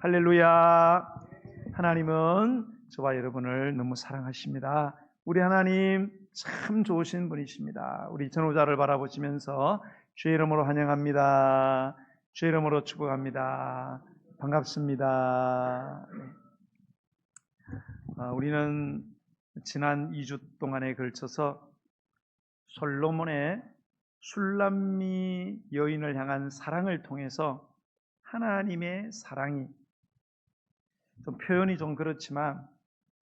할렐루야. 하나님은 저와 여러분을 너무 사랑하십니다. 우리 하나님 참 좋으신 분이십니다. 우리 전호자를 바라보시면서 주의 이름으로 환영합니다. 주의 이름으로 축복합니다. 반갑습니다. 우리는 지난 2주 동안에 걸쳐서 솔로몬의 슐람미 여인을 향한 사랑을 통해서 하나님의 사랑이, 좀 표현이 좀 그렇지만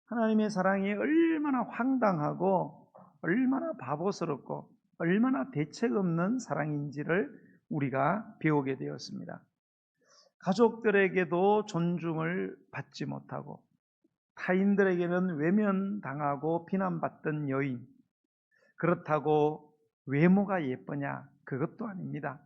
하나님의 사랑이 얼마나 황당하고 얼마나 바보스럽고 얼마나 대책 없는 사랑인지를 우리가 배우게 되었습니다. 가족들에게도 존중을 받지 못하고 타인들에게는 외면당하고 비난받던 여인, 그렇다고 외모가 예쁘냐? 그것도 아닙니다.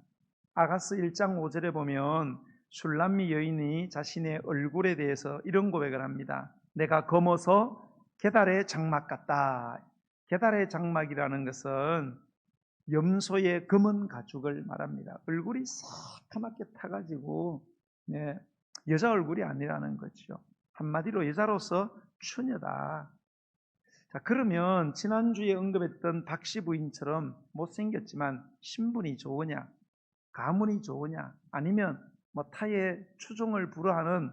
아가스 1장 5절에 보면 슐람미 여인이 자신의 얼굴에 대해서 이런 고백을 합니다. 내가 검어서 게달의 장막 같다. 게달의 장막이라는 것은 염소의 검은 가죽을 말합니다. 얼굴이 새카맣게 타가지고 여자 얼굴이 아니라는 거죠. 한마디로 여자로서 처녀다. 자, 그러면 지난주에 언급했던 박씨 부인처럼 못생겼지만 신분이 좋으냐, 가문이 좋으냐, 아니면 타의 추종을 불허하는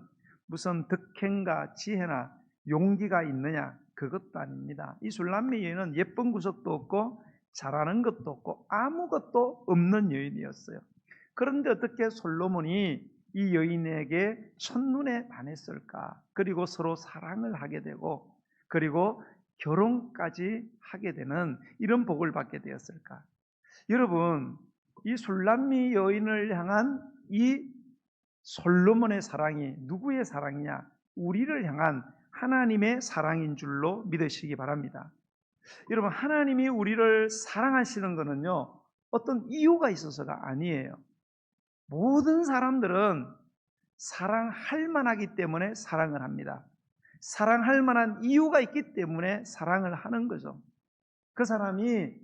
무슨 덕행과 지혜나 용기가 있느냐, 그것도 아닙니다. 이 슐람미 여인은 예쁜 구석도 없고 잘하는 것도 없고 아무것도 없는 여인이었어요. 그런데 어떻게 솔로몬이 이 여인에게 첫눈에 반했을까? 그리고 서로 사랑을 하게 되고 그리고 결혼까지 하게 되는 이런 복을 받게 되었을까? 여러분, 이 슐람미 여인을 향한 이 솔로몬의 사랑이 누구의 사랑이냐? 우리를 향한 하나님의 사랑인 줄로 믿으시기 바랍니다. 여러분, 하나님이 우리를 사랑하시는 것은요, 어떤 이유가 있어서가 아니에요. 모든 사람들은 사랑할 만하기 때문에 사랑을 합니다. 사랑할 만한 이유가 있기 때문에 사랑을 하는 거죠. 그 사람이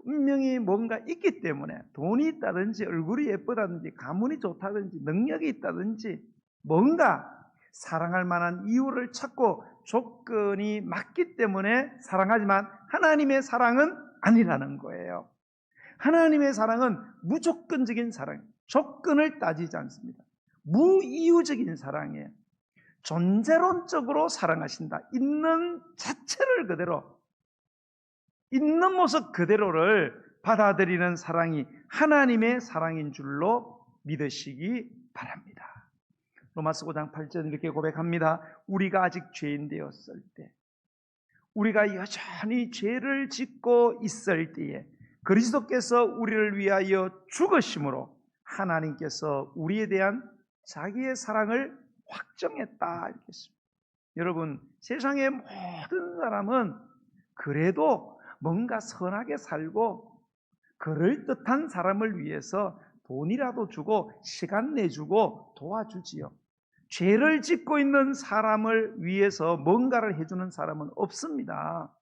분명히 뭔가 있기 때문에, 돈이 있다든지 얼굴이 예쁘다든지 가문이 좋다든지 능력이 있다든지 뭔가 사랑할 만한 이유를 찾고 조건이 맞기 때문에 사랑하지만 하나님의 사랑은 아니라는 거예요. 하나님의 사랑은 무조건적인 사랑이에요. 조건을 따지지 않습니다. 무이유적인 사랑이에요. 존재론적으로 사랑하신다. 있는 자체를 그대로, 있는 모습 그대로를 받아들이는 사랑이 하나님의 사랑인 줄로 믿으시기 바랍니다. 로마서 5장 8절 이렇게 고백합니다. 우리가 아직 죄인 되었을 때, 우리가 여전히 죄를 짓고 있을 때에 그리스도께서 우리를 위하여 죽으심으로 하나님께서 우리에 대한 자기의 사랑을 확정했다. 이렇게 했습니다. 여러분, 세상의 모든 사람은 그래도 뭔가 선하게 살고 그럴듯한 사람을 위해서 돈이라도 주고 시간 내주고 도와주지요. 죄를 짓고 있는 사람을 위해서 뭔가를 해주는 사람은 없습니다.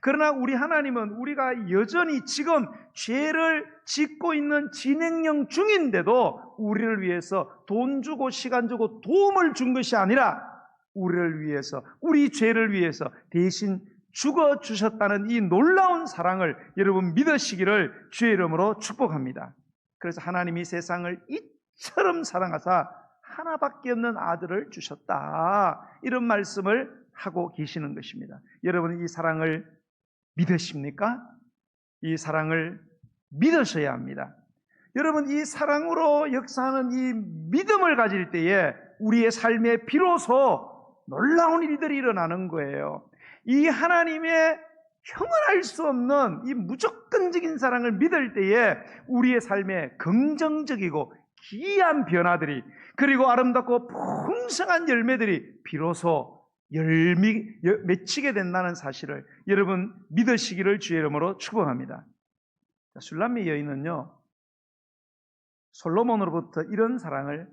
그러나 우리 하나님은 우리가 여전히 지금 죄를 짓고 있는 진행형 중인데도 우리를 위해서 돈 주고 시간 주고 도움을 준 것이 아니라 우리를 위해서, 우리 죄를 위해서 대신 죽어주셨다는 이 놀라운 사랑을 여러분 믿으시기를 주의 이름으로 축복합니다. 그래서 하나님이 세상을 이처럼 사랑하사 하나밖에 없는 아들을 주셨다, 이런 말씀을 하고 계시는 것입니다. 여러분, 이 사랑을 믿으십니까? 이 사랑을 믿으셔야 합니다. 여러분, 이 사랑으로 역사하는 이 믿음을 가질 때에 우리의 삶에 비로소 놀라운 일들이 일어나는 거예요. 이 하나님의 형언할 수 없는 이 무조건적인 사랑을 믿을 때에 우리의 삶에 긍정적이고 기이한 변화들이, 그리고 아름답고 풍성한 열매들이 비로소 맺히게 된다는 사실을 여러분 믿으시기를 주의 이름으로 축복합니다. 슐람미 여인은요, 솔로몬으로부터 이런 사랑을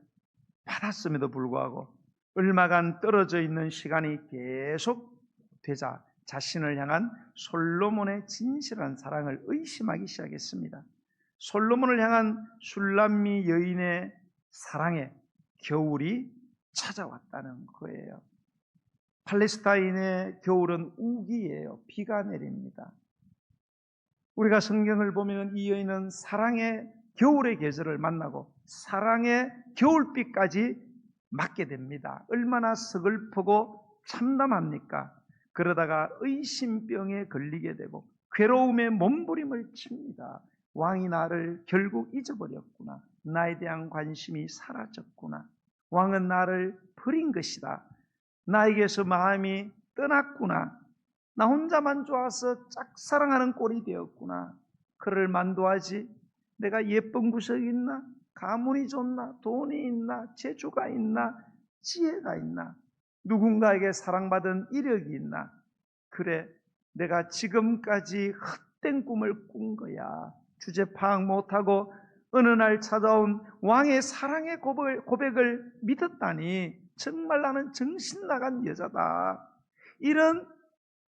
받았음에도 불구하고 얼마간 떨어져 있는 시간이 계속 되자 자신을 향한 솔로몬의 진실한 사랑을 의심하기 시작했습니다. 솔로몬을 향한 슐람미 여인의 사랑에 겨울이 찾아왔다는 거예요. 팔레스타인의 겨울은 우기예요. 비가 내립니다. 우리가 성경을 보면 이 여인은 사랑의 겨울의 계절을 만나고 사랑의 겨울비까지 맞게 됩니다. 얼마나 서글프고 참담합니까? 그러다가 의심병에 걸리게 되고 괴로움에 몸부림을 칩니다. 왕이 나를 결국 잊어버렸구나. 나에 대한 관심이 사라졌구나. 왕은 나를 버린 것이다. 나에게서 마음이 떠났구나. 나 혼자만 좋아서 짝사랑하는 꼴이 되었구나. 그를 만도하지. 내가 예쁜 구석이 있나? 가문이 좋나? 돈이 있나? 재주가 있나? 지혜가 있나? 누군가에게 사랑받은 이력이 있나? 그래, 내가 지금까지 헛된 꿈을 꾼 거야. 주제 파악 못하고 어느 날 찾아온 왕의 사랑의 고백을 믿었다니 정말 나는 정신 나간 여자다. 이런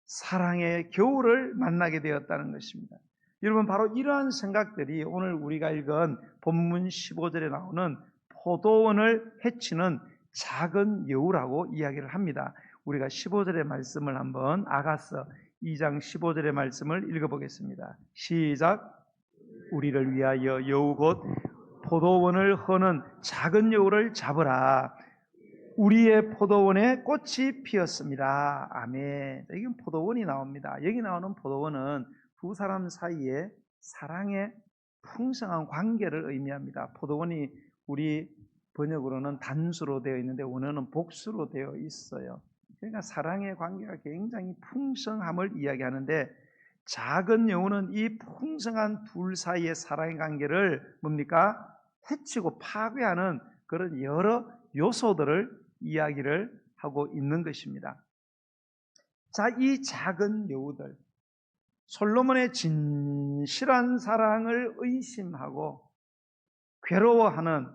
사랑의 겨울을 만나게 되었다는 것입니다. 여러분, 바로 이러한 생각들이 오늘 우리가 읽은 본문 15절에 나오는 포도원을 해치는 작은 여우라고 이야기를 합니다. 우리가 15절의 말씀을 한번 아가서 2장 15절의 말씀을 읽어보겠습니다. 시작. 우리를 위하여 여우 곧 포도원을 허는 작은 여우를 잡으라. 우리의 포도원에 꽃이 피었습니다. 아멘. 여기 포도원이 나옵니다. 여기 나오는 포도원은 두 사람 사이에 사랑의 풍성한 관계를 의미합니다. 포도원이 우리 번역으로는 단수로 되어 있는데 원어는 복수로 되어 있어요. 그러니까 사랑의 관계가 굉장히 풍성함을 이야기하는데 작은 여우는 이 풍성한 둘 사이의 사랑의 관계를 뭡니까? 해치고 파괴하는 그런 여러 요소들을 이야기를 하고 있는 것입니다. 자, 이 작은 여우들, 솔로몬의 진실한 사랑을 의심하고 괴로워하는,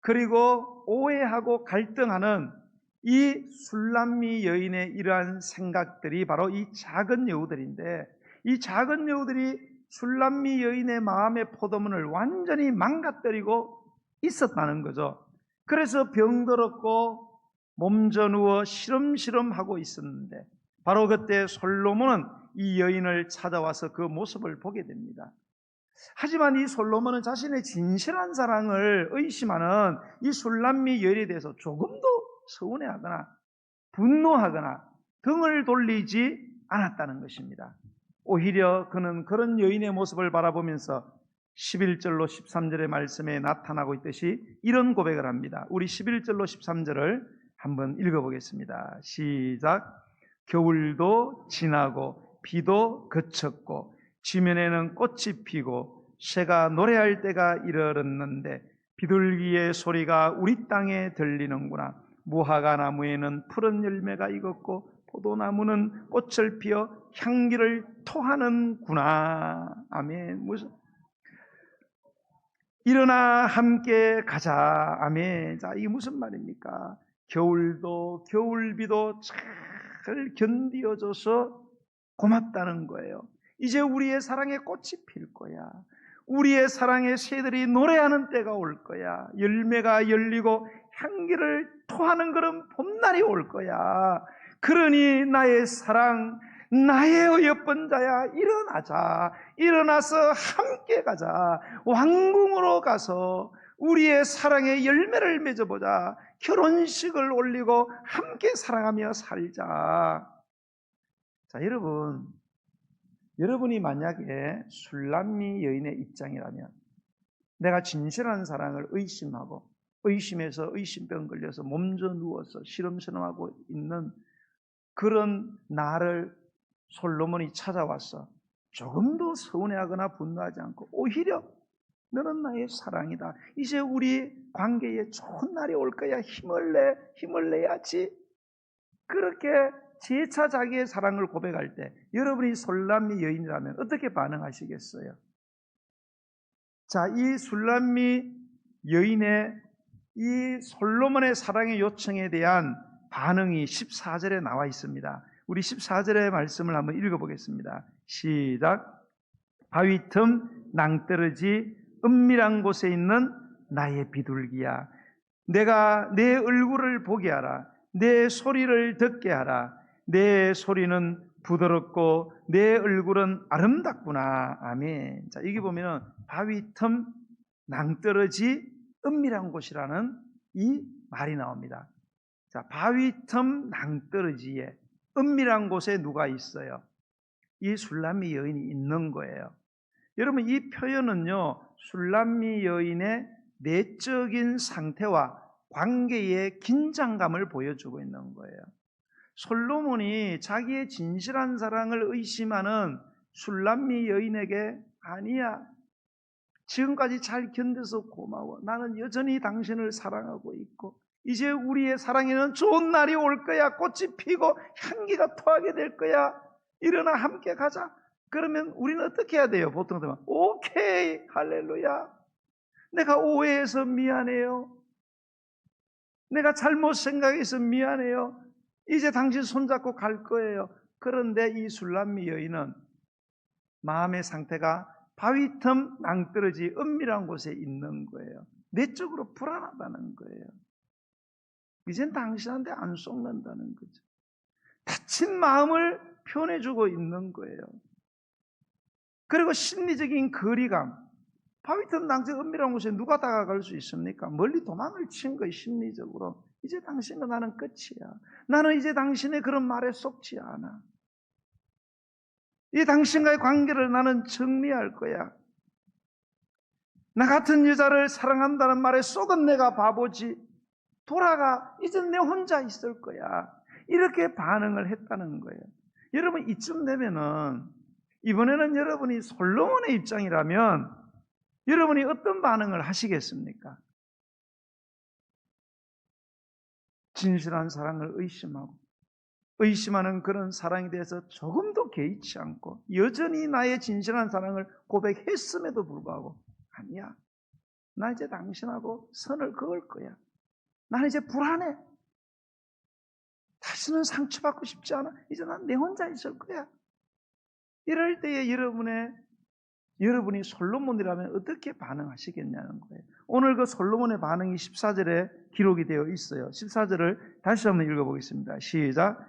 그리고 오해하고 갈등하는 이 술람미 여인의 이러한 생각들이 바로 이 작은 여우들인데, 이 작은 여우들이 술람미 여인의 마음의 포도문을 완전히 망가뜨리고 있었다는 거죠. 그래서 병들었고 몸져 누워 시름시름하고 있었는데, 바로 그때 솔로몬은 이 여인을 찾아와서 그 모습을 보게 됩니다. 하지만 이 솔로몬은 자신의 진실한 사랑을 의심하는 이 술람미 여인에 대해서 조금도 서운해하거나 분노하거나 등을 돌리지 않았다는 것입니다. 오히려 그는 그런 여인의 모습을 바라보면서 11절로 13절의 말씀에 나타나고 있듯이 이런 고백을 합니다. 우리 11절로 13절을 한번 읽어보겠습니다. 시작. 겨울도 지나고 비도 그쳤고 지면에는 꽃이 피고 새가 노래할 때가 이르렀는데 비둘기의 소리가 우리 땅에 들리는구나. 무화과 나무에는 푸른 열매가 익었고 포도나무는 꽃을 피어 향기를 토하는구나. 아멘. 일어나 함께 가자. 아멘. 자, 이게 무슨 말입니까? 겨울도 겨울비도 잘 견디어줘서 고맙다는 거예요. 이제 우리의 사랑의 꽃이 필 거야. 우리의 사랑의 새들이 노래하는 때가 올 거야. 열매가 열리고 향기를 토하는 그런 봄날이 올 거야. 그러니 나의 사랑, 나의 어여쁜 자야, 일어나자. 일어나서 함께 가자. 왕궁으로 가서 우리의 사랑의 열매를 맺어보자. 결혼식을 올리고 함께 사랑하며 살자. 자, 여러분이 만약에 술람미 여인의 입장이라면, 내가 진실한 사랑을 의심하고 의심해서 의심병 걸려서 몸져 누워서 시름시름하고 있는 그런 나를 솔로몬이 찾아와서 조금도 서운해하거나 분노하지 않고 오히려 너는 나의 사랑이다. 이제 우리 관계에 좋은 날이 올 거야. 힘을 내야지. 그렇게 재차 자기의 사랑을 고백할 때 여러분이 술람미 여인이라면 어떻게 반응하시겠어요? 자, 이 술람미 여인의 이 솔로몬의 사랑의 요청에 대한 반응이 14절에 나와 있습니다. 우리 14절의 말씀을 한번 읽어보겠습니다. 시작. 바위 틈 낭떠러지 은밀한 곳에 있는 나의 비둘기야, 내가 내 얼굴을 보게 하라. 내 소리를 듣게 하라. 내 소리는 부드럽고 내 얼굴은 아름답구나. 아멘. 자, 여기 보면은 바위 틈 낭떠러지 은밀한 곳이라는 이 말이 나옵니다. 자, 바위 틈 낭떠러지에 은밀한 곳에 누가 있어요? 이 술람미 여인이 있는 거예요. 여러분, 이 표현은요, 술람미 여인의 내적인 상태와 관계의 긴장감을 보여주고 있는 거예요. 솔로몬이 자기의 진실한 사랑을 의심하는 술람미 여인에게 아니야, 지금까지 잘 견뎌서 고마워. 나는 여전히 당신을 사랑하고 있고 이제 우리의 사랑에는 좋은 날이 올 거야. 꽃이 피고 향기가 토하게 될 거야. 일어나 함께 가자. 그러면 우리는 어떻게 해야 돼요? 보통 되면 오케이, 할렐루야. 내가 오해해서 미안해요. 내가 잘못 생각해서 미안해요. 이제 당신 손잡고 갈 거예요. 그런데 이 술람미 여인은 마음의 상태가 바위 틈 낭떠러지 은밀한 곳에 있는 거예요. 내적으로 불안하다는 거예요. 이젠 당신한테 안 속는다는 거죠. 다친 마음을 표현해주고 있는 거예요. 그리고 심리적인 거리감, 바위 틈 낭떠러지 은밀한 곳에 누가 다가갈 수 있습니까? 멀리 도망을 친 거예요. 심리적으로. 이제 당신과 나는 끝이야. 나는 이제 당신의 그런 말에 속지 않아. 이 당신과의 관계를 나는 정리할 거야. 나 같은 여자를 사랑한다는 말에 속은 내가 바보지. 돌아가. 이제 내 혼자 있을 거야. 이렇게 반응을 했다는 거예요. 여러분, 이쯤 되면은 이번에는 여러분이 솔로몬의 입장이라면 여러분이 어떤 반응을 하시겠습니까? 진실한 사랑을 의심하는 그런 사랑에 대해서 조금도 개의치 않고 여전히 나의 진실한 사랑을 고백했음에도 불구하고 아니야, 나 이제 당신하고 선을 그을 거야. 나는 이제 불안해. 다시는 상처받고 싶지 않아. 이제 난 내 혼자 있을 거야. 이럴 때에 여러분이 솔로몬이라면 어떻게 반응하시겠냐는 거예요. 오늘 그 솔로몬의 반응이 14절에 기록이 되어 있어요. 14절을 다시 한번 읽어보겠습니다. 시작.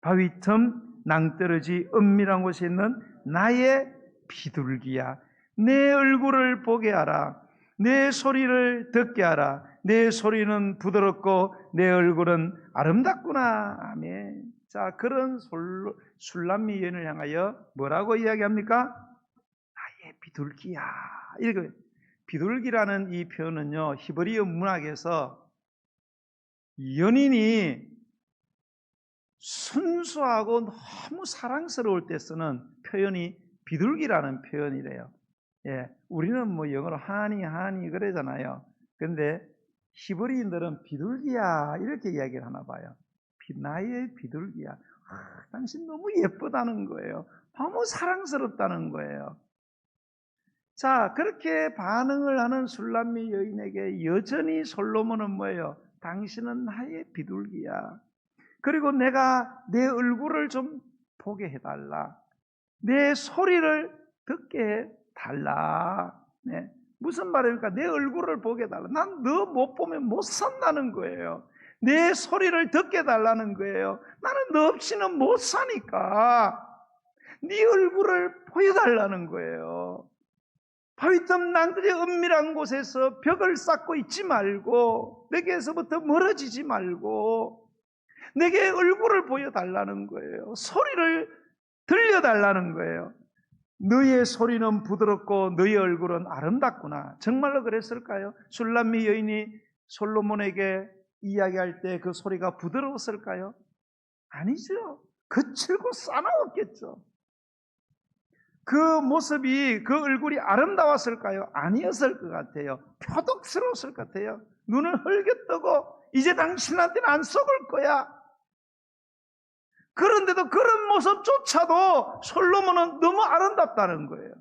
바위 틈 낭떠러지 은밀한 곳에 있는 나의 비둘기야, 내 얼굴을 보게 하라. 내 소리를 듣게 하라. 내 소리는 부드럽고 내 얼굴은 아름답구나. 아멘. 자, 그런 술람미 여인을 향하여 뭐라고 이야기합니까? 나의 비둘기야. 이렇게. 비둘기라는 이 표현은요, 히브리어 문학에서 연인이 순수하고 너무 사랑스러울 때 쓰는 표현이 비둘기라는 표현이래요. 예, 우리는 뭐 영어로 하니 그러잖아요. 그런데 히브리인들은 비둘기야 이렇게 이야기를 하나 봐요. 나의 비둘기야. 당신 너무 예쁘다는 거예요. 너무 사랑스럽다는 거예요. 자, 그렇게 반응을 하는 술람미 여인에게 여전히 솔로몬은 뭐예요? 당신은 나의 비둘기야. 그리고 내가 내 얼굴을 좀 보게 해달라. 내 소리를 듣게 해달라. 네. 무슨 말입니까? 내 얼굴을 보게 해달라. 난 너 못 보면 못 산다는 거예요. 내 소리를 듣게 해달라는 거예요. 나는 너 없이는 못 사니까 네 얼굴을 보여달라는 거예요. 바위틈 낭떠러지 은밀한 곳에서 벽을 쌓고 있지 말고 내게서부터 멀어지지 말고 내게 얼굴을 보여달라는 거예요. 소리를 들려달라는 거예요. 너의 소리는 부드럽고 너의 얼굴은 아름답구나. 정말로 그랬을까요? 술람미 여인이 솔로몬에게 이야기할 때 그 소리가 부드러웠을까요? 아니죠. 거칠고 싸나웠겠죠. 그 모습이, 그 얼굴이 아름다웠을까요? 아니었을 것 같아요. 표독스러웠을 것 같아요. 눈을 흘겨뜨고 이제 당신한테는 안 속을 거야. 그런데도 그런 모습조차도 솔로몬은 너무 아름답다는 거예요.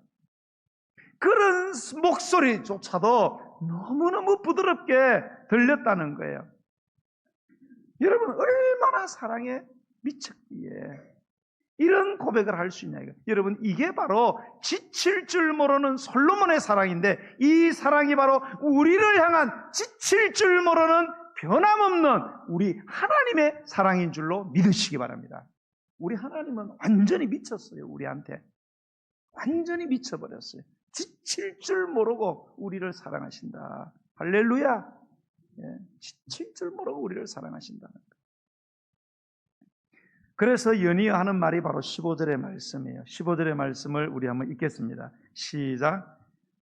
그런 목소리조차도 너무너무 부드럽게 들렸다는 거예요. 여러분, 얼마나 사랑에 미쳤기에 이런 고백을 할 수 있냐. 여러분, 이게 바로 지칠 줄 모르는 솔로몬의 사랑인데 이 사랑이 바로 우리를 향한 지칠 줄 모르는 변함없는 우리 하나님의 사랑인 줄로 믿으시기 바랍니다. 우리 하나님은 완전히 미쳤어요. 우리한테 완전히 미쳐버렸어요. 지칠 줄 모르고 우리를 사랑하신다. 할렐루야. 지칠 줄 모르고 우리를 사랑하신다. 그래서 연이어 하는 말이 바로 15절의 말씀이에요. 15절의 말씀을 우리 한번 읽겠습니다. 시작.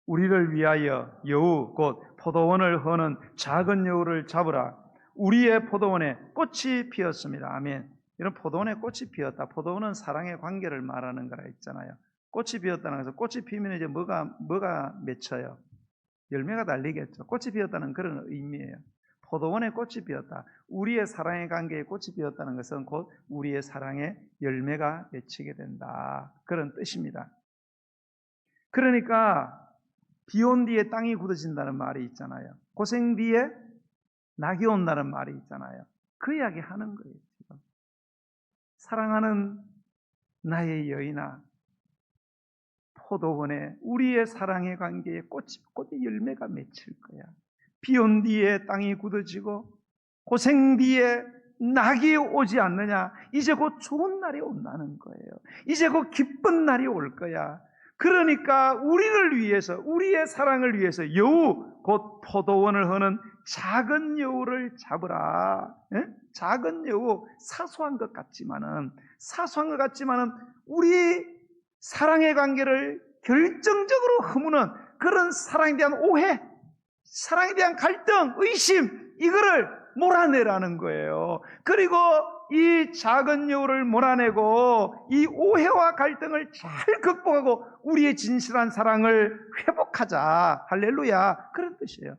우리를 위하여 여우 곧 포도원을 허는 작은 여우를 잡으라. 우리의 포도원에 꽃이 피었습니다. 아멘. 이런 포도원에 꽃이 피었다. 포도원은 사랑의 관계를 말하는 거라 했잖아요. 꽃이 피었다는 것은 꽃이 피면 이제 뭐가 맺혀요? 열매가 달리겠죠. 꽃이 피었다는 그런 의미예요. 포도원에 꽃이 피었다. 우리의 사랑의 관계에 꽃이 피었다는 것은 곧 우리의 사랑의 열매가 맺히게 된다. 그런 뜻입니다. 그러니까 비 온 뒤에 땅이 굳어진다는 말이 있잖아요. 고생 뒤에 낙이 온다는 말이 있잖아요. 그 이야기 하는 거예요. 지금. 사랑하는 나의 여인아, 포도원에 우리의 사랑의 관계에 꽃이 열매가 맺힐 거야. 비 온 뒤에 땅이 굳어지고 고생 뒤에 낙이 오지 않느냐? 이제 곧 좋은 날이 온다는 거예요. 이제 곧 기쁜 날이 올 거야. 그러니까 우리를 위해서, 우리의 사랑을 위해서 여우, 곧 포도원을 허는 작은 여우를 잡으라. 작은 여우, 사소한 것 같지만은 우리 사랑의 관계를 결정적으로 허무는 그런 사랑에 대한 오해, 사랑에 대한 갈등, 의심, 이거를 몰아내라는 거예요. 그리고 이 작은 여우를 몰아내고 이 오해와 갈등을 잘 극복하고 우리의 진실한 사랑을 회복하자. 할렐루야. 그런 뜻이에요.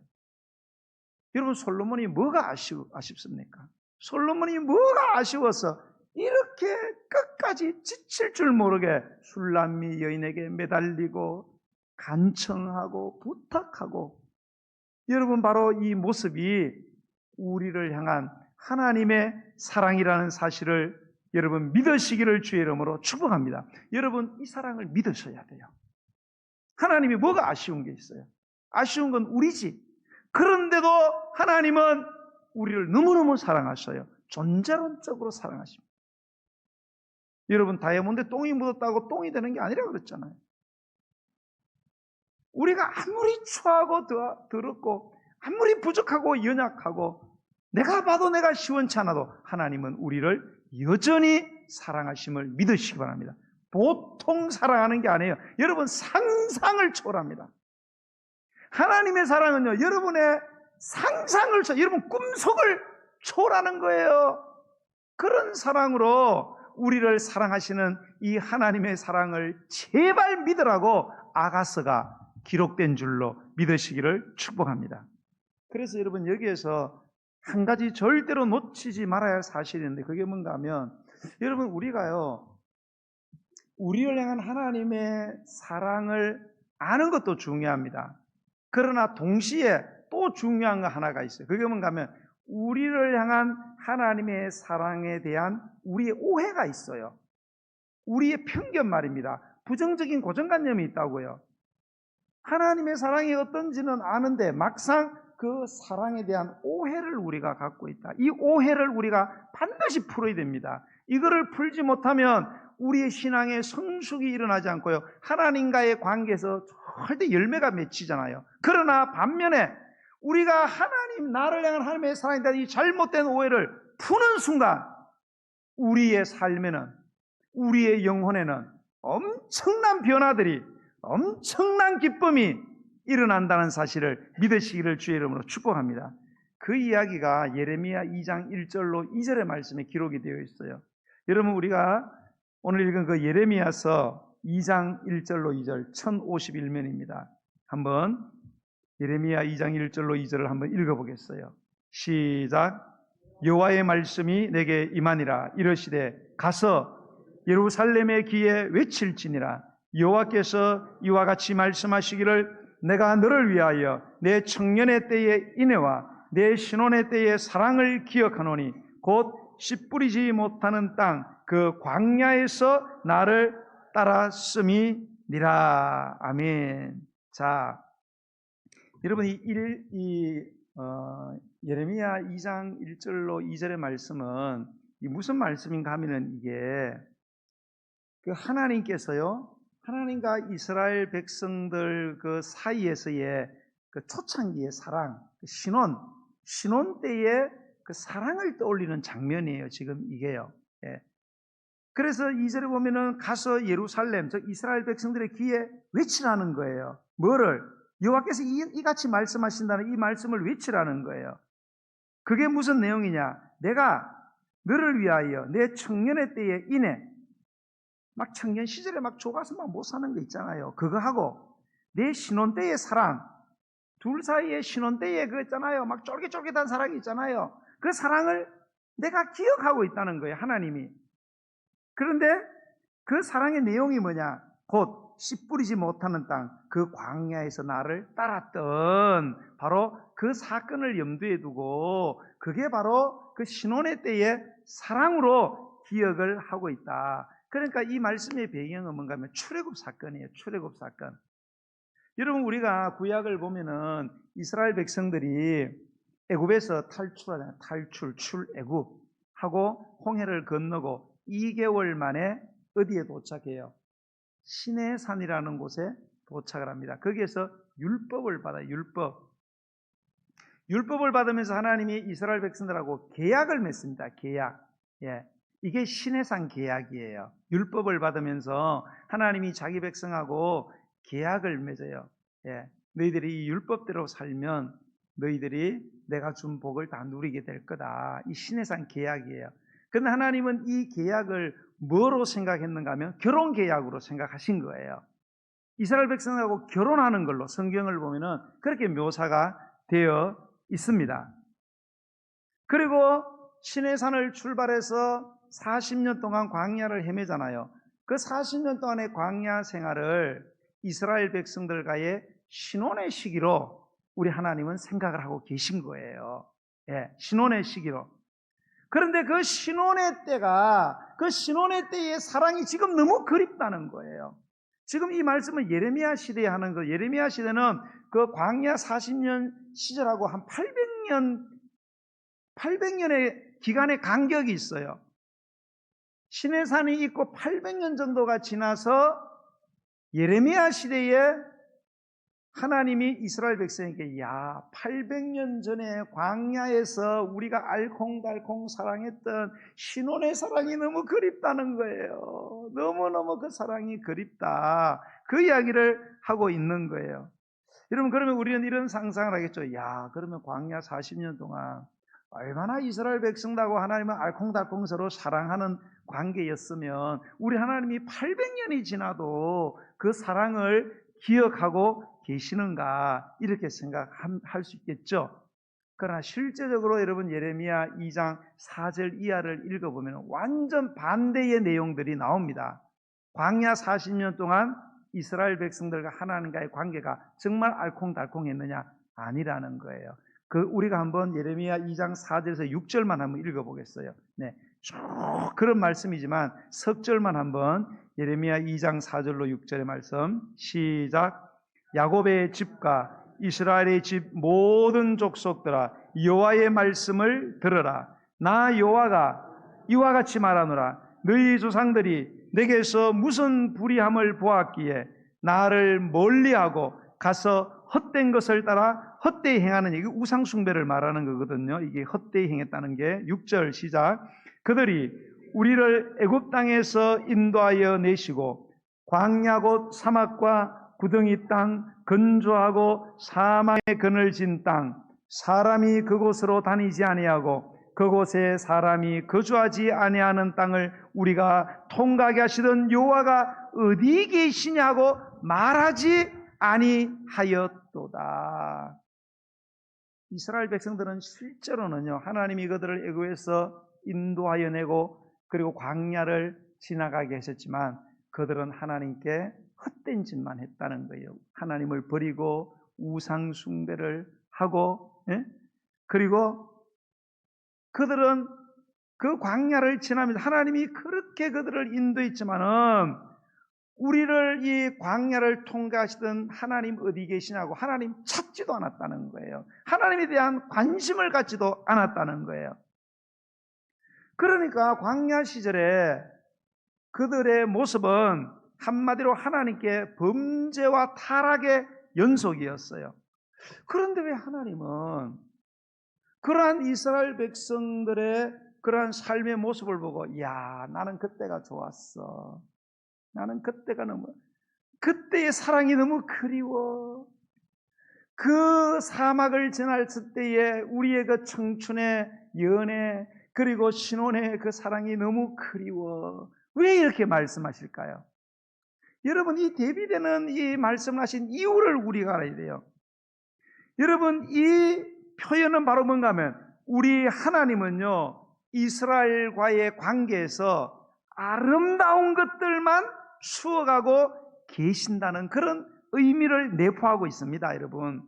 여러분, 솔로몬이 뭐가 아쉽습니까? 솔로몬이 뭐가 아쉬워서 이렇게 끝까지 지칠 줄 모르게 술람미 여인에게 매달리고 간청하고 부탁하고, 여러분, 바로 이 모습이 우리를 향한 하나님의 사랑이라는 사실을 여러분 믿으시기를 주의 이름으로 축복합니다. 여러분, 이 사랑을 믿으셔야 돼요. 하나님이 뭐가 아쉬운 게 있어요? 아쉬운 건 우리지. 그런데도 하나님은 우리를 너무너무 사랑하셔요. 존재론적으로 사랑하십니다. 여러분, 다이아몬드에 똥이 묻었다고 똥이 되는 게 아니라 그랬잖아요. 우리가 아무리 추하고 더럽고 아무리 부족하고 연약하고 내가 봐도 내가 시원치 않아도 하나님은 우리를 여전히 사랑하심을 믿으시기 바랍니다. 보통 사랑하는 게 아니에요. 여러분, 상상을 초월합니다. 하나님의 사랑은요, 여러분의 상상을 여러분 꿈속을 초월하는 거예요. 그런 사랑으로 우리를 사랑하시는 이 하나님의 사랑을 제발 믿으라고 아가서가 기록된 줄로 믿으시기를 축복합니다. 그래서 여러분, 여기에서 한 가지 절대로 놓치지 말아야 할 사실이 있는데, 그게 뭔가 하면, 여러분, 우리가요, 우리를 향한 하나님의 사랑을 아는 것도 중요합니다. 그러나 동시에 또 중요한 거 하나가 있어요. 그게 뭔가 하면, 우리를 향한 하나님의 사랑에 대한 우리의 오해가 있어요. 우리의 편견 말입니다. 부정적인 고정관념이 있다고요. 하나님의 사랑이 어떤지는 아는데 막상 그 사랑에 대한 오해를 우리가 갖고 있다. 이 오해를 우리가 반드시 풀어야 됩니다. 이거를 풀지 못하면 우리의 신앙의 성숙이 일어나지 않고요, 하나님과의 관계에서 절대 열매가 맺히잖아요. 그러나 반면에 우리가 나를 향한 하나님의 사랑에 대한 이 잘못된 오해를 푸는 순간 우리의 삶에는, 우리의 영혼에는 엄청난 변화들이, 엄청난 기쁨이 일어난다는 사실을 믿으시기를 주의 이름으로 축복합니다. 그 이야기가 예레미야 2장 1절로 2절의 말씀에 기록이 되어 있어요. 여러분, 우리가 오늘 읽은 그 예레미야서 2장 1절로 2절 1051면입니다. 한번 예레미야 2장 1절로 2절을 한번 읽어보겠어요. 시작. 여호와의 말씀이 내게 임하니라. 이르시되 가서 예루살렘의 귀에 외칠지니라. 여호와께서 이와 같이 말씀하시기를 내가 너를 위하여 내 청년의 때의 인애와 내 신혼의 때의 사랑을 기억하노니 곧 씨 뿌리지 못하는 땅 그 광야에서 나를 따랐음이니라. 아멘. 자, 여러분, 예레미야 2장 1절로 2절의 말씀은 무슨 말씀인가 하면은 이게 그 하나님께서요, 하나님과 이스라엘 백성들 그 사이에서의 그 초창기의 사랑, 신혼 때의 그 사랑을 떠올리는 장면이에요. 지금 이게요. 예. 그래서 2절에 보면은 가서 예루살렘, 즉 이스라엘 백성들의 귀에 외치라는 거예요. 뭐를? 여호와께서 이같이 말씀하신다는 이 말씀을 외치라는 거예요. 그게 무슨 내용이냐? 내가 너를 위하여 내 청년의 때에 인해, 막 청년 시절에 막 좁아서 막 못 사는 거 있잖아요. 그거 하고 내 신혼 때의 사랑, 둘 사이의 신혼 때에 그 있잖아요. 막 쫄깃쫄깃한 사랑이 있잖아요. 그 사랑을 내가 기억하고 있다는 거예요. 하나님이. 그런데 그 사랑의 내용이 뭐냐? 곧 씨 뿌리지 못하는 땅, 그 광야에서 나를 따랐던 바로 그 사건을 염두에 두고 그게 바로 그 신혼의 때의 사랑으로 기억을 하고 있다. 그러니까 이 말씀의 배경은 뭔가 하면 출애굽 사건이에요. 출애굽 사건. 여러분, 우리가 구약을 보면은 이스라엘 백성들이 애굽에서 탈출하잖아요. 출애굽 하고 홍해를 건너고 2개월 만에 어디에 도착해요? 시내산이라는 곳에 도착을 합니다. 거기에서 율법을 받아요. 율법을 받으면서 하나님이 이스라엘 백성들하고 계약을 맺습니다. 계약. 예. 이게 시내산 계약이에요. 율법을 받으면서 하나님이 자기 백성하고 계약을 맺어요. 예. 너희들이 이 율법대로 살면 너희들이 내가 준 복을 다 누리게 될 거다. 이 시내산 계약이에요. 그런데 하나님은 이 계약을 뭐로 생각했는가 하면 결혼 계약으로 생각하신 거예요. 이스라엘 백성하고 결혼하는 걸로 성경을 보면은 그렇게 묘사가 되어 있습니다. 그리고 시내산을 출발해서 40년 동안 광야를 헤매잖아요. 그 40년 동안의 광야 생활을 이스라엘 백성들과의 신혼의 시기로 우리 하나님은 생각을 하고 계신 거예요. 예, 신혼의 시기로. 그런데 그 신혼의 때의 사랑이 지금 너무 그립다는 거예요. 지금 이 말씀은 예레미야 시대에 하는 거. 예레미야 시대는 그 광야 40년 시절하고 한 800년의 기간의 간격이 있어요. 시내산이 있고 800년 정도가 지나서 예레미야 시대에 하나님이 이스라엘 백성에게 800년 전에 광야에서 우리가 알콩달콩 사랑했던 신혼의 사랑이 너무 그립다는 거예요. 너무너무 그 사랑이 그립다. 그 이야기를 하고 있는 거예요. 여러분, 그러면 우리는 이런 상상을 하겠죠. 그러면 광야 40년 동안 얼마나 이스라엘 백성들하고 하나님은 알콩달콩 서로 사랑하는 관계였으면 우리 하나님이 800년이 지나도 그 사랑을 기억하고 계시는가, 이렇게 생각할 수 있겠죠. 그러나 실제적으로 여러분 예레미야 2장 4절 이하를 읽어보면 완전 반대의 내용들이 나옵니다. 광야 40년 동안 이스라엘 백성들과 하나님과의 관계가 정말 알콩달콩했느냐? 아니라는 거예요. 우리가 한번 예레미야 2장 4절에서 6절만 한번 읽어보겠어요. 네, 쭉 그런 말씀이지만 석 절만 한번 예레미야 2장 4절로 6절의 말씀 시작. 야곱의 집과 이스라엘의 집 모든 족속들아 여호와의 말씀을 들으라. 나 여호와가 이와 같이 말하노라. 너희 조상들이 내게서 무슨 불의함을 보았기에 나를 멀리하고 가서 헛된 것을 따라 헛되이 행하는, 이게 우상숭배를 말하는 거거든요. 이게 헛되이 행했다는 게 6절 시작. 그들이 우리를 애굽 땅에서 인도하여 내시고 광야 곧 사막과 구덩이 땅, 건조하고 사망의 그늘진 땅, 사람이 그곳으로 다니지 아니하고 그곳에 사람이 거주하지 아니하는 땅을 우리가 통과하게 하시던 여호와가 어디 계시냐고 말하지 아니하였도다. 이스라엘 백성들은 실제로는요, 하나님이 그들을 애굽에서 인도하여 내고 그리고 광야를 지나가게 하셨지만 그들은 하나님께 헛된 짓만 했다는 거예요. 하나님을 버리고 우상 숭배를 하고, 그리고 그들은 그 광야를 지나면서 하나님이 그렇게 그들을 인도했지만은 우리를 이 광야를 통과하시던 하나님 어디 계시냐고 하나님 찾지도 않았다는 거예요. 하나님에 대한 관심을 갖지도 않았다는 거예요. 그러니까 광야 시절에 그들의 모습은 한마디로 하나님께 범죄와 타락의 연속이었어요. 그런데 왜 하나님은 그러한 이스라엘 백성들의 그러한 삶의 모습을 보고 야, 나는 그때가 좋았어. 나는 그때의 사랑이 너무 그리워. 그 사막을 지났을 때에 우리의 그 청춘의 연애 그리고 신혼의 그 사랑이 너무 그리워. 왜 이렇게 말씀하실까요? 여러분, 이 데비데는 이 말씀을 하신 이유를 우리가 알아야 돼요. 여러분, 이 표현은 바로 뭔가 하면 우리 하나님은요, 이스라엘과의 관계에서 아름다운 것들만 추억하고 계신다는 그런 의미를 내포하고 있습니다, 여러분.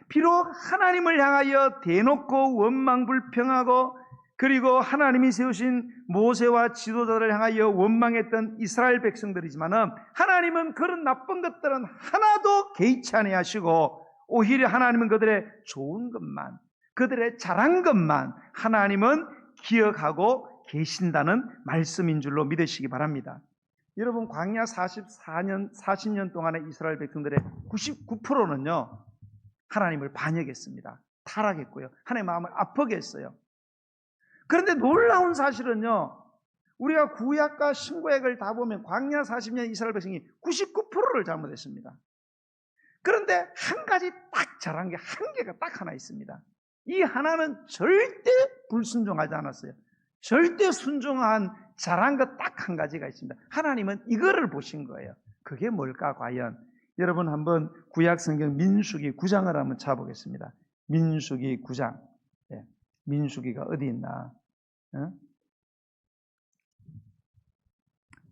비록 하나님을 향하여 대놓고 원망불평하고 그리고 하나님이 세우신 모세와 지도자들을 향하여 원망했던 이스라엘 백성들이지만은 하나님은 그런 나쁜 것들은 하나도 개의치 아니하시고 오히려 하나님은 그들의 좋은 것만, 그들의 잘한 것만 하나님은 기억하고 계신다는 말씀인 줄로 믿으시기 바랍니다. 여러분, 광야 40년 동안의 이스라엘 백성들의 99%는요 하나님을 반역했습니다. 타락했고요, 하나님의 마음을 아프게 했어요. 그런데 놀라운 사실은요, 우리가 구약과 신구약을 다 보면 광야 40년 이스라엘 백성이 99%를 잘못했습니다. 그런데 한 가지 딱 잘한 게 한 개가 딱 하나 있습니다. 이 하나는 절대 불순종하지 않았어요. 절대 순종한 잘한 것 딱 한 가지가 있습니다. 하나님은 이거를 보신 거예요. 그게 뭘까 과연? 여러분 한번 구약 성경 민수기 9장을 한번 찾아보겠습니다. 민수기 9장. 네. 민수기가 어디 있나?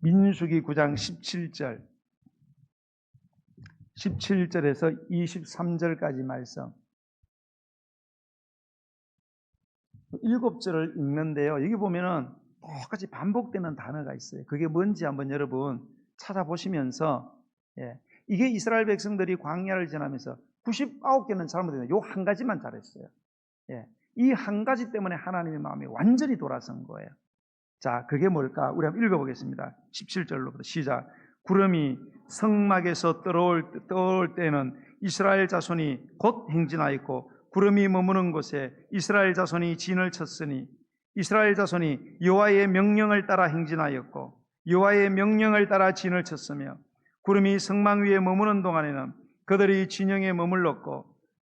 민수기 9장 17절. 17절에서 23절까지 말씀. 7절을 읽는데요. 여기 보면은 똑같이 반복되는 단어가 있어요. 그게 뭔지 한번 여러분 찾아보시면서, 이게 이스라엘 백성들이 광야를 지나면서 99개는 잘못했는데 요 한 가지만 잘했어요. 이 한 가지 때문에 하나님의 마음이 완전히 돌아선 거예요. 자, 그게 뭘까? 우리 한번 읽어보겠습니다. 17절로부터 시작. 구름이 성막에서 떠올 때는 이스라엘 자손이 곧 행진하였고 구름이 머무는 곳에 이스라엘 자손이 진을 쳤으니 이스라엘 자손이 여호와의 명령을 따라 행진하였고 여호와의 명령을 따라 진을 쳤으며 구름이 성막 위에 머무는 동안에는 그들이 진영에 머물렀고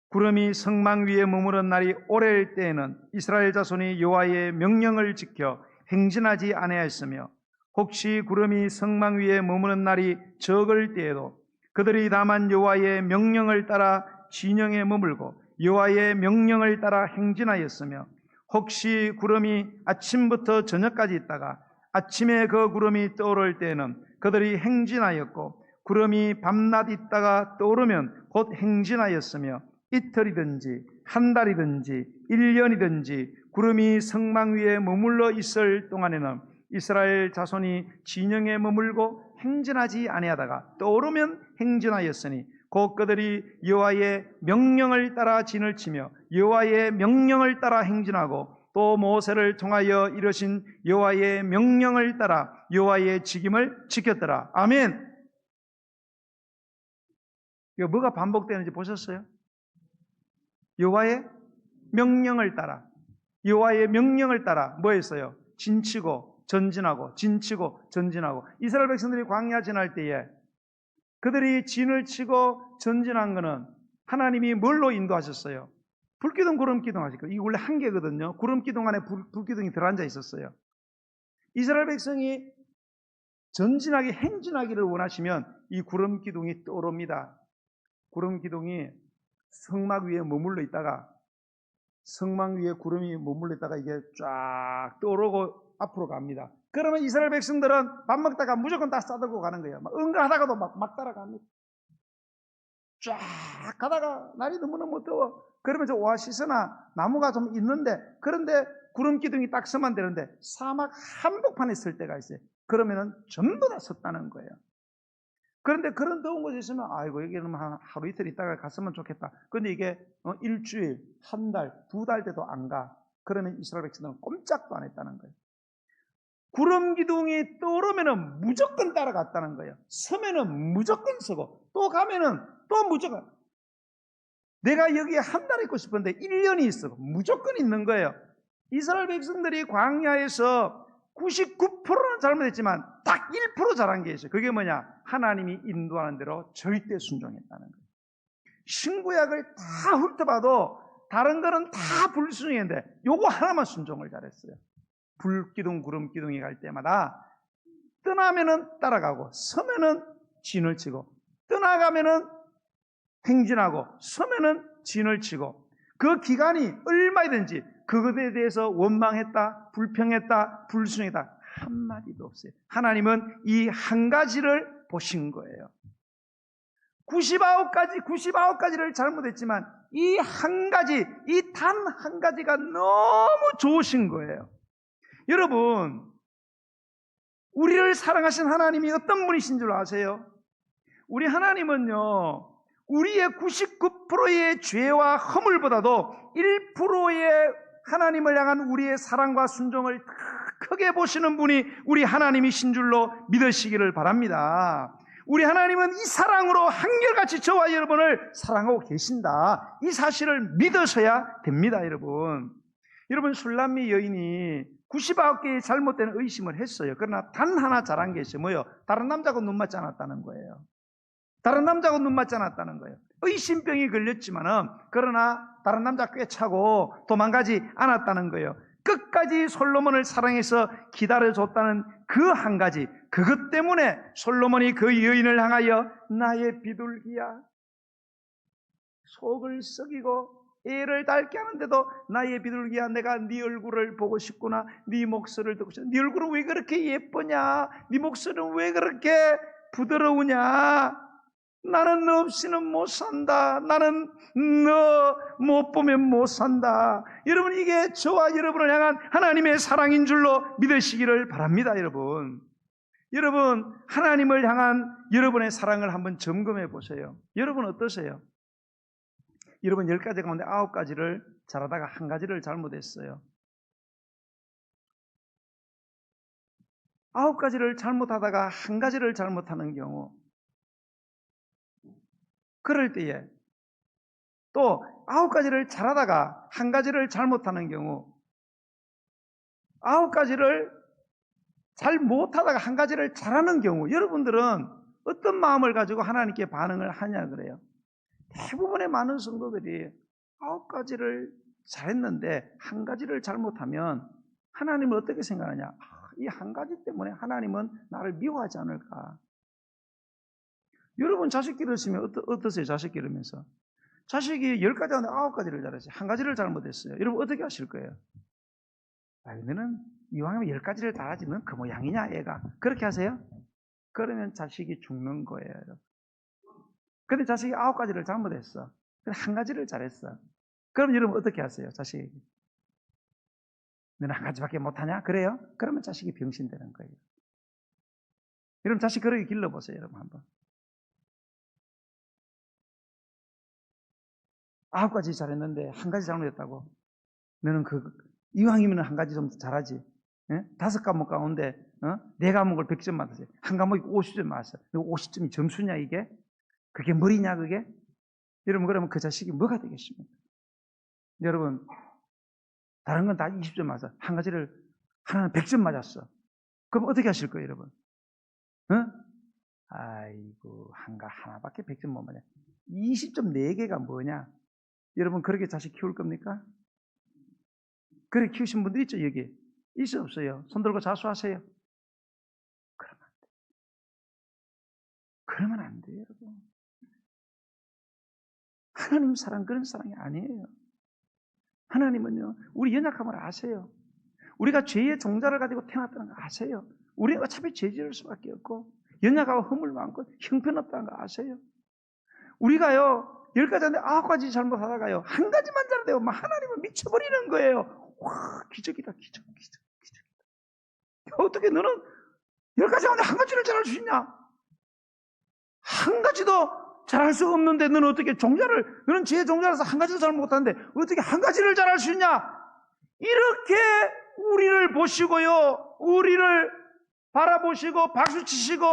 구름이 성막 위에 머무른 날이 오래일 때에는 이스라엘 자손이 여호와의 명령을 지켜 행진하지 아니하였으며 혹시 구름이 성막 위에 머무는 날이 적을 때에도 그들이 다만 여호와의 명령을 따라 진영에 머물고 여호와의 명령을 따라 행진하였으며 혹시 구름이 아침부터 저녁까지 있다가 아침에 그 구름이 떠오를 때에는 그들이 행진하였고 구름이 밤낮 있다가 떠오르면 곧 행진하였으며 이틀이든지 한 달이든지 1년이든지 구름이 성막 위에 머물러 있을 동안에는 이스라엘 자손이 진영에 머물고 행진하지 아니하다가 떠오르면 행진하였으니 곧 그들이 여호와의 명령을 따라 진을 치며 여호와의 명령을 따라 행진하고 또 모세를 통하여 이르신 여호와의 명령을 따라 여호와의 직임을 지켰더라. 아멘. 이거 뭐가 반복되는지 보셨어요? 여호와의 명령을 따라, 여호와의 명령을 따라 뭐 했어요? 진치고 전진하고 진치고 전진하고. 이스라엘 백성들이 광야 지날 때에 그들이 진을 치고 전진한 것은 하나님이 뭘로 인도하셨어요? 불기둥 구름기둥 하실거예요. 이게 원래 한 개거든요. 구름기둥 안에 불기둥이 들어앉아 있었어요. 이스라엘 백성이 전진하기 행진하기를 원하시면 이 구름기둥이 떠오릅니다. 구름기둥이 성막 위에 머물러 있다가 성막 위에 구름이 머물러 있다가 이게 쫙 떠오르고 앞으로 갑니다. 그러면 이스라엘 백성들은 밥 먹다가 무조건 다 싸들고 가는 거예요. 막 응가하다가도 막 따라갑니다. 쫙 가다가 날이 너무너무 더워. 그러면 저 오아시스나 나무가 좀 있는데, 그런데 구름 기둥이 딱 서면 되는데 사막 한복판에 설 때가 있어요. 그러면은 전부 다 섰다는 거예요. 그런데 그런 더운 곳에 있으면 아이고 여기는 한 하루 이틀 있다가 갔으면 좋겠다. 그런데 이게 일주일, 한 달, 두 달 돼도 안 가. 그러면 이스라엘 백성들은 꼼짝도 안 했다는 거예요. 구름 기둥이 떠오르면은 무조건 따라갔다는 거예요. 서면은 무조건 서고 또 가면은 또 무조건. 내가 여기에 한 달 있고 싶은데 1년이 있어. 무조건 있는 거예요. 이스라엘 백성들이 광야에서 99%는 잘못했지만 딱 1% 잘한 게 있어요. 그게 뭐냐? 하나님이 인도하는 대로 절대 순종했다는 거예요. 신구약을 다 훑어봐도 다른 거는 다 불순종인데 요거 하나만 순종을 잘했어요. 불기둥 구름기둥이 갈 때마다 떠나면은 따라가고 서면은 진을 치고 떠나가면은 행진하고 서면은 진을 치고 그 기간이 얼마이든지 그것에 대해서 원망했다, 불평했다, 불순했다 한마디도 없어요. 하나님은 이 한 가지를 보신 거예요. 99가지를 잘못했지만 이 한 가지, 이 단 한 가지가 너무 좋으신 거예요. 여러분, 우리를 사랑하신 하나님이 어떤 분이신 줄 아세요? 우리 하나님은요, 우리의 99%의 죄와 허물보다도 1%의 하나님을 향한 우리의 사랑과 순종을 크게 보시는 분이 우리 하나님이신 줄로 믿으시기를 바랍니다. 우리 하나님은 이 사랑으로 한결같이 저와 여러분을 사랑하고 계신다. 이 사실을 믿으셔야 됩니다, 여러분. 여러분, 술람미 여인이 99개의 잘못된 의심을 했어요. 그러나 단 하나 잘한 게 있어요. 뭐요? 다른 남자하고 눈 맞지 않았다는 거예요. 다른 남자하고 눈 맞지 않았다는 거예요. 의심병이 걸렸지만은 그러나 다른 남자 꿰차고 도망가지 않았다는 거예요. 끝까지 솔로몬을 사랑해서 기다려줬다는 그 한 가지, 그것 때문에 솔로몬이 그 여인을 향하여 나의 비둘기야, 속을 썩이고 애를 닳게 하는데도 나의 비둘기야, 내가 네 얼굴을 보고 싶구나, 네 목소리를 듣고 싶구나, 네 얼굴은 왜 그렇게 예쁘냐, 네 목소리는 왜 그렇게 부드러우냐, 나는 너 없이는 못 산다. 나는 너 못 보면 못 산다. 여러분, 이게 저와 여러분을 향한 하나님의 사랑인 줄로 믿으시기를 바랍니다, 여러분. 여러분, 하나님을 향한 여러분의 사랑을 한번 점검해 보세요. 여러분 어떠세요? 여러분 10가지 가운데 9가지를 잘하다가 한 가지를 잘못했어요. 9가지를 잘못하다가 한 가지를 잘못하는 경우, 그럴 때에 또 9가지를 잘하다가 한 가지를 잘못하는 경우, 9가지를 잘 못하다가 한 가지를 잘하는 경우, 여러분들은 어떤 마음을 가지고 하나님께 반응을 하냐 그래요. 대부분의 많은 성도들이 9가지를 잘했는데 한 가지를 잘못하면 하나님을 어떻게 생각하냐? 이 한 가지 때문에 하나님은 나를 미워하지 않을까? 여러분 자식 기르시면 어떠세요? 자식 기르면서 자식이 10가지 하는데 9가지를 잘했어요. 한 가지를 잘못했어요. 여러분 어떻게 하실 거예요? 너는 이왕이면 10가지를 잘하지, 넌 그 모양이냐 애가, 그렇게 하세요? 그러면 자식이 죽는 거예요. 근데 자식이 9가지를 잘못했어. 근데 한 가지를 잘했어. 그럼 여러분 어떻게 하세요? 자식에게 너는 한 가지밖에 못하냐? 그래요? 그러면 자식이 병신되는 거예요. 여러분 자식 그렇게 길러보세요. 여러분 한번 9가지 잘했는데 한 가지 잘못했다고? 너는 이왕이면 한 가지 좀 잘하지. 5과목 가운데 4과목을 100점 맞았어요. 한 과목이 50점 맞았어. 50점이 점수냐 이게? 그게 머리냐 그게? 여러분 그러면 그 자식이 뭐가 되겠습니까? 여러분 다른 건 다 20점 맞았어. 한 가지를 하나는 100점 맞았어. 그럼 어떻게 하실 거예요, 여러분? 아이고 하나밖에 100점 못 맞아. 20점 4개가 뭐냐? 여러분 그렇게 자식 키울 겁니까? 그렇게 키우신 분들 있죠, 여기? 있어 없어요? 손 들고 자수하세요. 그러면 안 돼요, 여러분. 하나님 사랑 그런 사랑이 아니에요. 하나님은요, 우리 연약함을 아세요. 우리가 죄의 종자를 가지고 태어났다는 거 아세요. 우리는 어차피 죄 지을 수밖에 없고 연약하고 허물 많고 형편없다는 거 아세요. 우리가요 10가지 하는데 9가지 잘못하다가요 한 가지만 잘해도 하나님은 미쳐버리는 거예요. 와, 기적이다, 기적이다. 어떻게 너는 10가지 하는데 한 가지를 잘할 수 있냐? 한 가지도 잘할 수 없는데 너는 어떻게 너는 지혜 종자라서 한 가지도 잘 못하는데 어떻게 한 가지를 잘할 수 있냐? 이렇게 우리를 보시고요, 우리를 바라보시고 박수치시고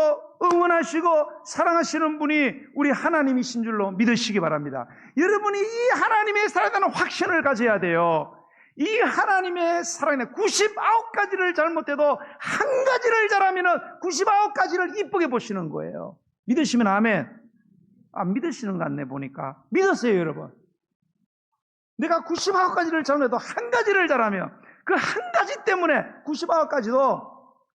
응원하시고 사랑하시는 분이 우리 하나님이신 줄로 믿으시기 바랍니다. 여러분이 이 하나님의 사랑에 대한 확신을 가져야 돼요. 이 하나님의 사랑에 99가지를 잘못해도 한 가지를 잘하면 99가지를 이쁘게 보시는 거예요. 믿으시면 아멘. 안 믿으시는 것 같네 보니까. 믿었어요 여러분. 내가 99가지를 잘못해도 한 가지를 잘하면 그 한 가지 때문에 99가지도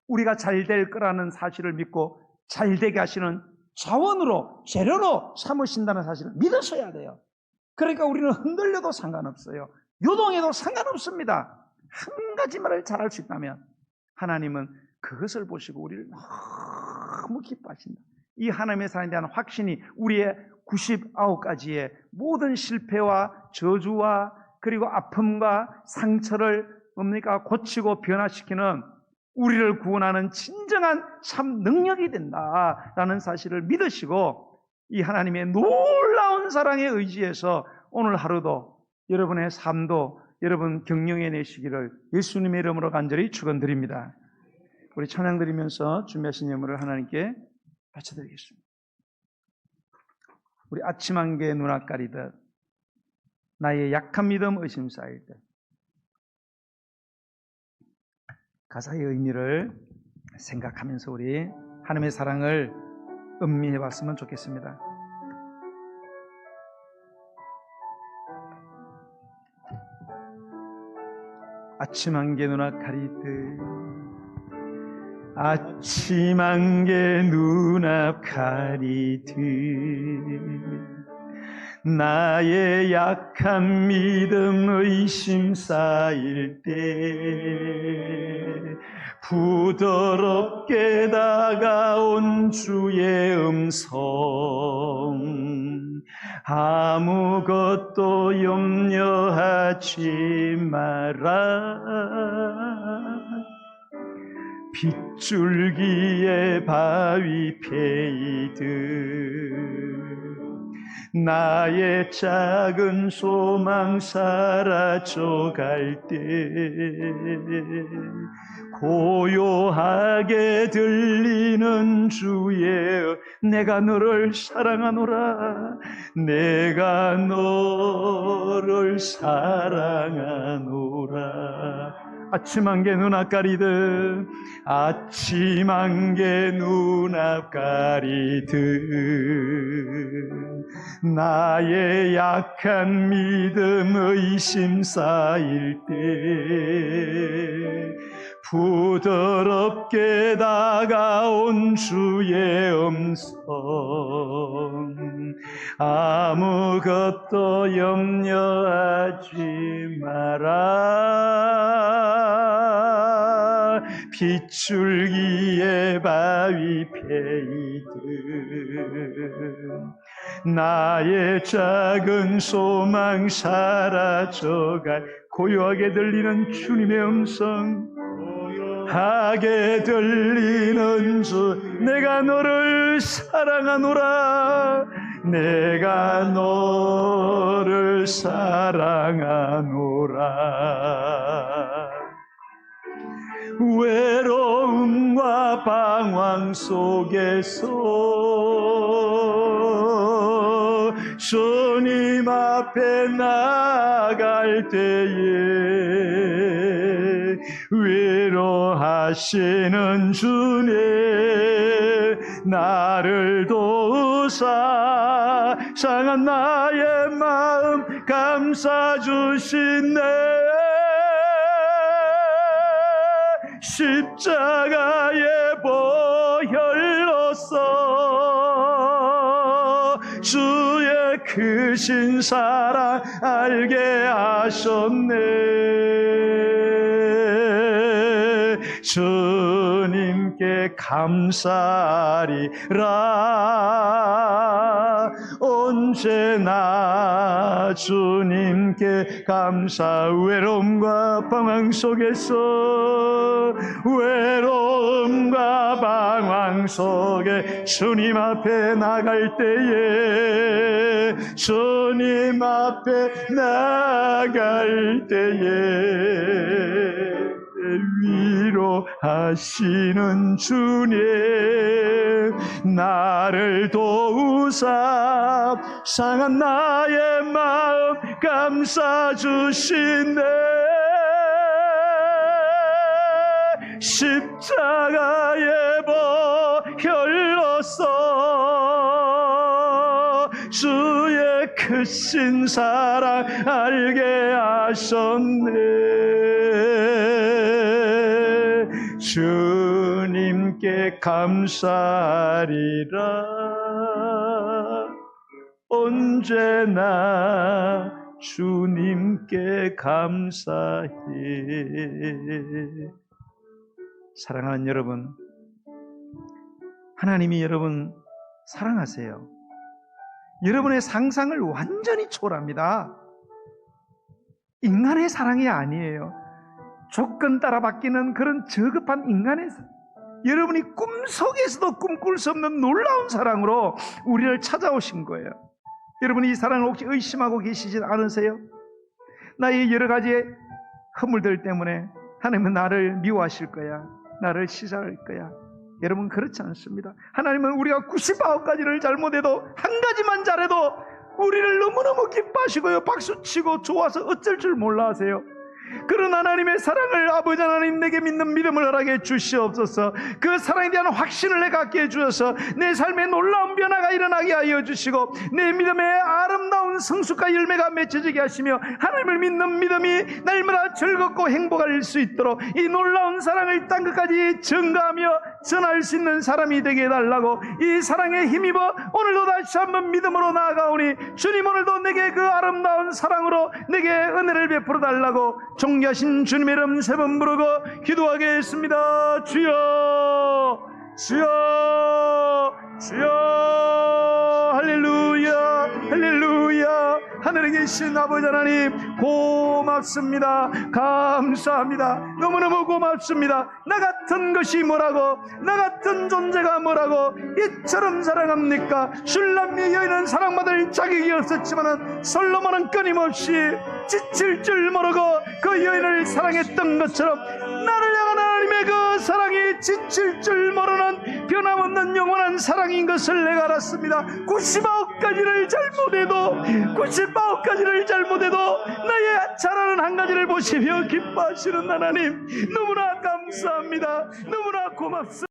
우리가 잘 될 거라는 사실을 믿고 잘 되게 하시는 자원으로, 재료로 삼으신다는 사실을 믿으셔야 돼요. 그러니까 우리는 흔들려도 상관없어요. 요동해도 상관없습니다. 한 가지만을 잘할 수 있다면 하나님은 그것을 보시고 우리를 너무 기뻐하신다. 이 하나님의 사랑에 대한 확신이 우리의 99가지의 모든 실패와 저주와 그리고 아픔과 상처를 고치고 변화시키는 우리를 구원하는 진정한 참 능력이 된다라는 사실을 믿으시고 이 하나님의 놀라운 사랑에 의지해서 오늘 하루도 여러분의 삶도 여러분 경영해내시기를 예수님의 이름으로 간절히 축원드립니다. 우리 찬양 드리면서 준비하신 예물을 하나님께 바쳐드리겠습니다. 우리 아침 안개 눈앞 가리듯 나의 약한 믿음 의심 쌓일 때 가사의 의미를 생각하면서 우리 하나님의 사랑을 음미해 봤으면 좋겠습니다. 아침 안개 눈앞 가리듯 아침 안개 눈앞 가리듯 나의 약한 믿음 의심 쌓일 때 부드럽게 다가온 주의 음성 아무것도 염려하지 마라 빗줄기에 바위 패이듯 나의 작은 소망 사라져갈 때 고요하게 들리는 주의 내가 너를 사랑하노라 내가 너를 사랑하노라 아침 안개 눈앞 가리듯 아침 안개 눈앞 가리듯 나의 약한 믿음 의심 쌓일 때 부드럽게 다가온 주의 음성 아무것도 염려하지 마라 빗줄기에 바위 패이듯 나의 작은 소망 사라져갈 고요하게 들리는 주님의 음성 하게 들리는 주 내가 너를 사랑하노라 내가 너를 사랑하노라 외로움과 방황 속에서 주님 앞에 나갈 때에 위로하시는 주님 나를 도우사 상한 나의 마음 감싸 주시네 십자가의 보혈로써 주의 크신 사랑 알게 하셨네 주님께 감사하리라 언제나 주님께 감사 외로움과 방황 속에서 외로움과 방황 속에 주님 앞에 나갈 때에, 주님 앞에 나갈 때에 위로하시는 주님, 나를 도우사 상한 나의 마음 감싸주시네. 십자가의 보 흘렀어 주의 크신 사랑 알게 하셨네. 주님께 감사리라. 언제나 주님께 감사해. 사랑하는 여러분, 하나님이 여러분 사랑하세요. 여러분의 상상을 완전히 초월합니다. 인간의 사랑이 아니에요. 조건 따라 바뀌는 그런 저급한 인간의 사랑. 여러분이 꿈속에서도 꿈꿀 수 없는 놀라운 사랑으로 우리를 찾아오신 거예요. 여러분이 이 사랑을 혹시 의심하고 계시지 않으세요? 나의 여러 가지 허물들 때문에 하나님은 나를 미워하실 거야, 나를 시사할 거야. 여러분, 그렇지 않습니다. 하나님은 우리가 99가지를 잘못해도 한 가지만 잘해도 우리를 너무너무 기뻐하시고요, 박수치고 좋아서 어쩔 줄 몰라 하세요. 그런 하나님의 사랑을 아버지 하나님 내게 믿는 믿음을 허락해 주시옵소서. 그 사랑에 대한 확신을 내게 갖게 해주셔서 내 삶에 놀라운 변화가 일어나게 하여 주시고 내 믿음의 아름다운 성숙과 열매가 맺혀지게 하시며 하나님을 믿는 믿음이 날마다 즐겁고 행복할 수 있도록 이 놀라운 사랑을 땅끝까지 증가하며 전할 수 있는 사람이 되게 해달라고, 이 사랑에 힘입어 오늘도 다시 한번 믿음으로 나아가오니 주님, 오늘도 내게 그 아름다운 사랑으로 내게 은혜를 베풀어 달라고 존귀하신 주님의 이름 세 번 부르고 기도하겠습니다. 주여, 주여, 주여. 할렐루야, 할렐루야. 하늘에 계신 아버지 하나님, 고맙습니다. 감사합니다. 너무너무 고맙습니다. 나 같은 것이 뭐라고, 나 같은 존재가 뭐라고 이처럼 사랑합니까? 슐람미 여인은 사랑받을 자격이 없었지만 솔로몬은 끊임없이 지칠 줄 모르고 그 여인을 사랑했던 것처럼 나를 향한 하나님의 그 사랑이 지칠 줄 모르는 변함없는 영원한 사랑인 것을 내가 알았습니다. 99가지를 잘못해도 나의 잘하는 한 가지를 보시며 기뻐하시는 하나님, 너무나 감사합니다. 너무나 고맙습니다.